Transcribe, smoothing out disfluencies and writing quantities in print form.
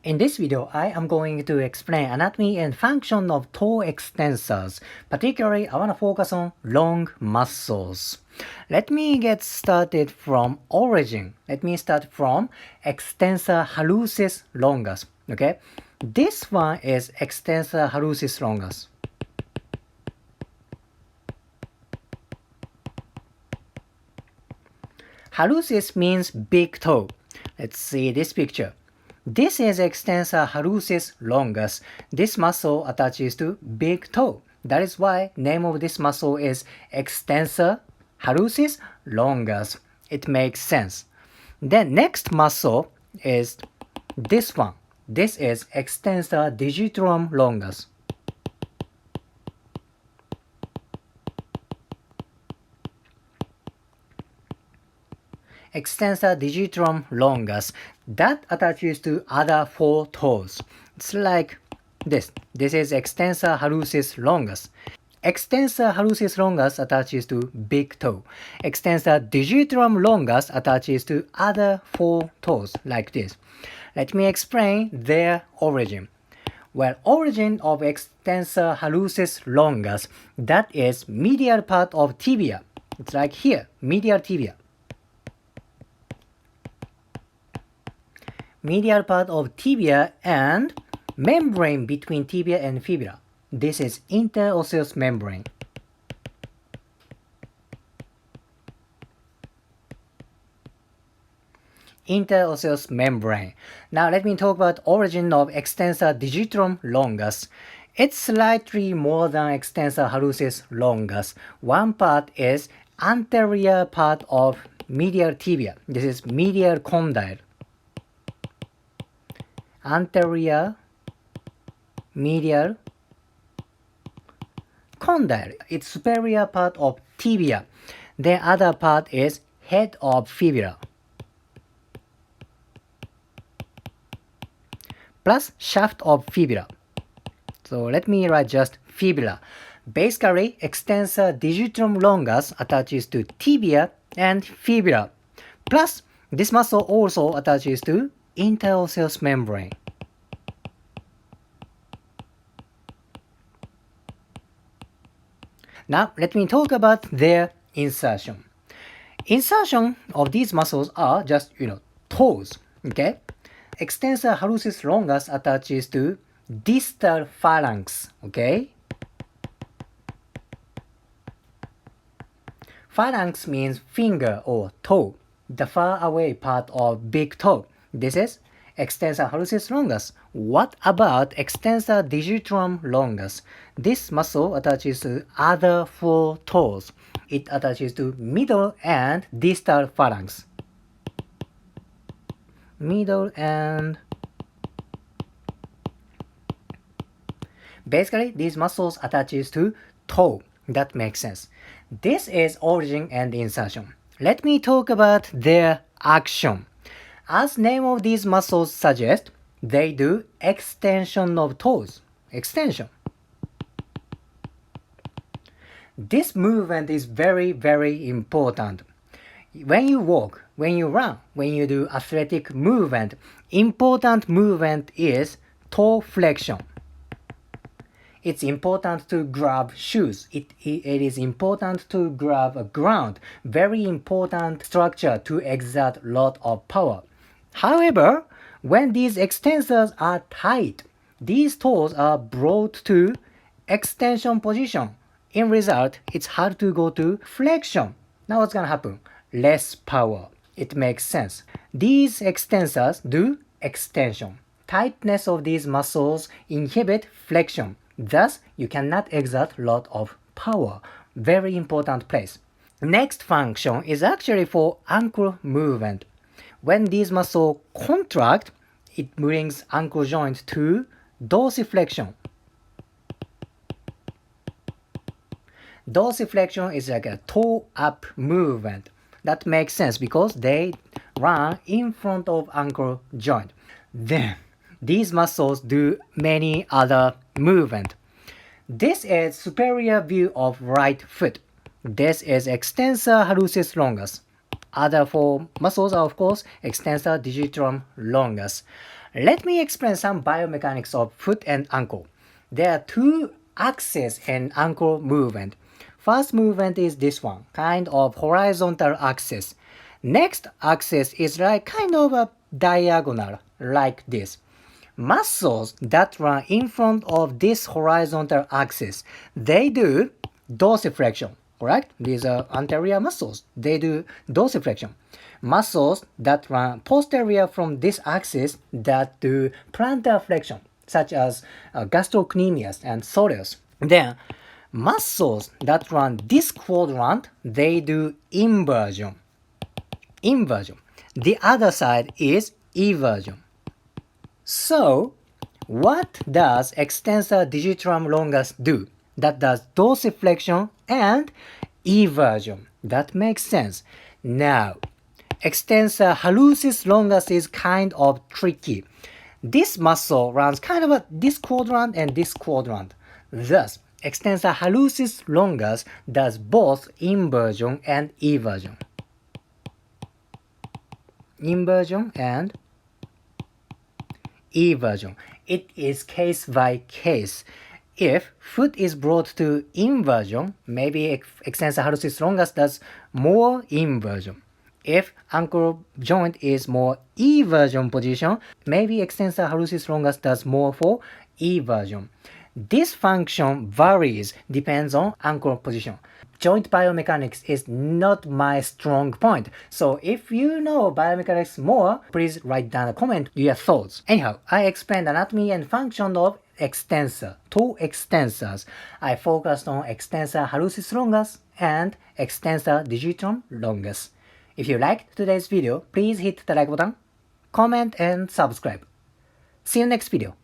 In this video, I am going to explain anatomy and function of toe extensors. Particularly, I want to focus on long muscles. Let me get started from origin. Let me start from extensor hallucis longus. Okay, this one is extensor hallucis longus. Hallucis means big toe. Let's see this picture. This is extensor hallucis longus. This muscle attaches to big toe. That is why name of this muscle is extensor hallucis longus. It makes sense. Then next muscle is this one. This is extensor digitorum longus. Extensor digitorum longus that attaches to other four toes. It's like this. This is extensor hallucis longus. Extensor hallucis longus attaches to big toe. Extensor digitorum longus attaches to other four toes like this. Let me explain their origin. Well, origin of extensor hallucis longus, that is medial part of tibia. It's like here, medial tibia. Medial part of tibia and membrane between tibia and fibula. This is interosseous membrane. Interosseous membrane. Now let me talk about origin of extensor digitorum longus. It's slightly more than extensor hallucis longus. One part is anterior part of medial tibia. This is medial condyle. Anterior medial condyle. It's superior part of tibia. The other part is head of fibula. Plus shaft of fibula. So let me write just fibula. Basically, extensor digitorum longus attaches to tibia and fibula. Plus, this muscle also attaches to interosseous membrane. Now let me talk about their insertion. Insertion of these muscles are just toes. Okay, extensor hallucis longus attaches to distal phalanx. Okay, phalanx means finger or toe, the far away part of big toe. This is extensor hallucis longus. What about extensor digitorum longus? This muscle attaches to other four toes. It attaches to middle and distal phalanx. Middle and basically these muscles attaches to toe. That makes sense. This is origin and insertion. Let me talk about their action. As name of these muscles suggest, they do extension of toes. Extension. This movement is very, very important. When you walk, when you run, when you do athletic movement, important movement is toe flexion. It's important to grab shoes. It is important to grab a ground. Very important structure to exert lot of power. However, when these extensors are tight, these toes are brought to extension position. In result, it's hard to go to flexion. Now what's gonna happen? Less power. It makes sense. These extensors do extension. Tightness of these muscles inhibit flexion. Thus, you cannot exert lot of power. Very important place. Next function is actually for ankle movement. When these muscles contract, it brings ankle joint to dorsiflexion. Dorsiflexion is like a toe up movement. That makes sense because they run in front of ankle joint. Then, these muscles do many other movement. This is superior view of right foot. This is extensor hallucis longus. Other four muscles are of course extensor digitorum longus. Let me explain some biomechanics of foot and ankle. There are two axes in ankle movement. First movement is this one, kind of horizontal axis. Next axis is like kind of a diagonal, like this. Muscles that run in front of this horizontal axis, they do dorsiflexion, correct? These are anterior muscles. They do dorsiflexion. Muscles that run posterior from this axis that do plantar flexion, such as gastrocnemius and soleus. Then, muscles that run this quadrant, they do inversion. Inversion. The other side is eversion. So, what does extensor digitorum longus do? That does dorsiflexion and eversion. That makes sense. Now, extensor hallucis longus is kind of tricky. This muscle runs kind of this quadrant and this quadrant. Thus, extensor hallucis longus does both inversion and eversion. Inversion and eversion. It is case by case. If foot is brought to inversion, maybe extensor hallucis longus does more inversion. If ankle joint is more eversion position, maybe extensor hallucis longus does more for eversion. This function varies, depends on ankle position. Joint biomechanics is not my strong point. So if you know biomechanics more, please write down a comment your thoughts. Anyhow, I explained anatomy and function of extensor, two extensors. I focused on extensor hallucis longus and extensor digitorum longus. If you liked today's video, please hit the like button, comment and subscribe. See you next video.